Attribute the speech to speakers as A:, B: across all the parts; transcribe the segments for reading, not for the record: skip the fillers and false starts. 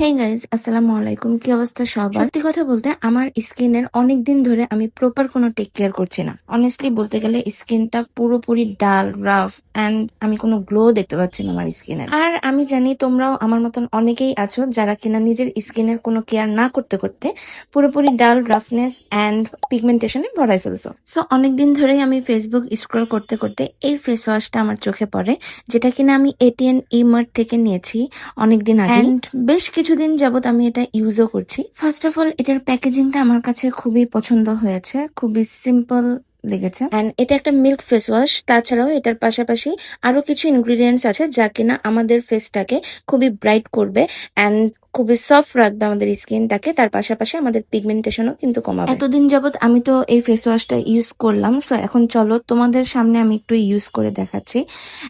A: Hey guys, আসসালামু আলাইকুম। কি অবস্থা সবার? সত্যি কথা বলতে আমার স্কিনের অনেকদিন ধরে আমি প্রপার কোনো টেক কেয়ার করছি না। অনেস্টলি বলতে গেলে স্কিনটা পুরোপুরি ডাল, রাফ এন্ড আমি কোনো গ্লো দেখতে পাচ্ছি না আমার স্কিনের। আর আমি জানি তোমরাও আমার মতন অনেকেই আছো যারা কিনা নিজের স্কিনের কোনো কেয়ার না করতে করতে পুরোপুরি ডাল, রাফনেস এন্ড পিগমেন্টেশনে ভরাই ফেলছো। সো অনেকদিন ধরেই আমি ফেসবুক স্ক্রল করতে করতে এই ফেস ওয়াশটা আমার চোখে পড়ে, যেটা কিনা আমি এটিএন ইমার্ট থেকে নিয়েছি অনেকদিন আগে। এন্ড বেশ কিছুদিন যাবত আমি এটা ইউজও করছি। ফার্স্ট অফ অল এটার প্যাকেজিংটা আমার কাছে খুবই পছন্দ হয়েছে, খুবই সিম্পল লেগেছে। এন্ড এটা একটা মিল্ক ফেস ওয়াশ। তাছাড়াও এটার পাশাপাশি আরো কিছু ইনগ্রিডিয়েন্টস আছে যা কিনা আমাদের ফেসটাকে খুবই ব্রাইট করবে এন্ড খুবই সফট রাখবে আমাদের স্কিনটাকে। তার পাশাপাশি আমাদের পিগমেন্টেশনও কিন্তু কমাবে। এতদিন যাবত আমি তো এই ফেস ওয়াশটা ইউজ করলাম, সো এখন চলো তোমাদের সামনে আমি একটু ইউজ করে দেখাচ্ছি।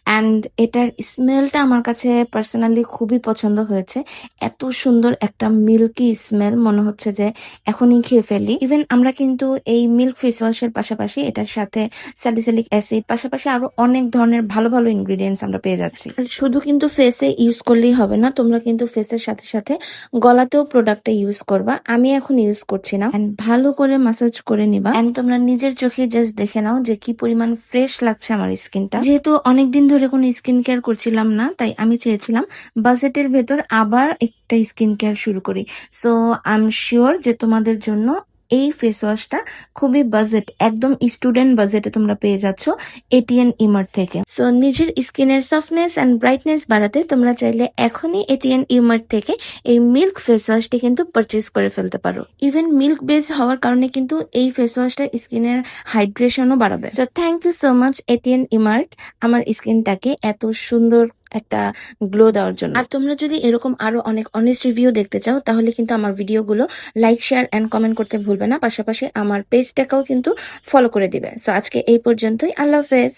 A: অ্যান্ড এটার স্মেলটা আমার কাছে পার্সোনালি খুবই পছন্দ হয়েছে। এত সুন্দর একটা মিল্কি স্মেল, মনে হচ্ছে যে এখনই খেয়ে ফেলি। ইভেন আমরা কিন্তু এই মিল্ক ফেস ওয়াশের পাশাপাশি এটার সাথে স্যালিসিলিক অ্যাসিড, পাশাপাশি আরো অনেক ধরনের ভালো ভালো ইনগ্রিডিয়েন্টস আমরা পেয়ে যাচ্ছি। আর শুধু কিন্তু ফেসে ইউজ করলেই হবে না, তোমরা কিন্তু ফেসের সাথে সাথে গলাতেও প্রোডাক্টটা ইউজ করবা। আমি এখন ইউজ করছি না। এন্ড ভালো করে মাসাজ করে নিবা। এন্ড তোমরা নিজের চোখে জাস্ট দেখে নাও যে কি পরিমাণ ফ্রেশ লাগছে আমার স্কিনটা। যেহেতু অনেকদিন ধরে কোনো স্কিন কেয়ার করছিলাম না, তাই আমি চেয়েছিলাম বাজেটের ভেতর আবার একটা স্কিন কেয়ার শুরু করি। সো আই এম শিওর যে তোমাদের জন্য এই ফেস ওয়াশটা খুবই বাজেট, একদম স্টুডেন্ট বাজেটে তোমরা পেয়ে যাচ্ছ এটিএন ইমার্ট থেকে। সো নিজের স্কিনের সফটনেস এন্ড ব্রাইটনেস বাড়াতে তোমরা চাইলে এখনই এটিএন ইমার্ট থেকে এই মিল্ক ফেস ওয়াশটি কিন্তু পারচেজ করে ফেলতে পারো। ইভেন মিল্ক বেস হওয়ার কারণে কিন্তু এই ফেস ওয়াশটা স্কিনের হাইড্রেশনও বাড়াবে। So thank you so much ATN Emart আমার স্কিনটাকে এত সুন্দর একটা গ্লো দেওয়ার জন্য। আর তোমরা যদি এরকম আরো অনেক অনেস্ট রিভিউ দেখতে চাও তাহলে কিন্তু আমার ভিডিওগুলো লাইক, শেয়ার এন্ড কমেন্ট করতে ভুলবে না। পাশাপাশি আমার পেজটাকেও কিন্তু ফলো করে দিবে। সো আজকে এই পর্যন্তই। আল্লাহ হাফেজ।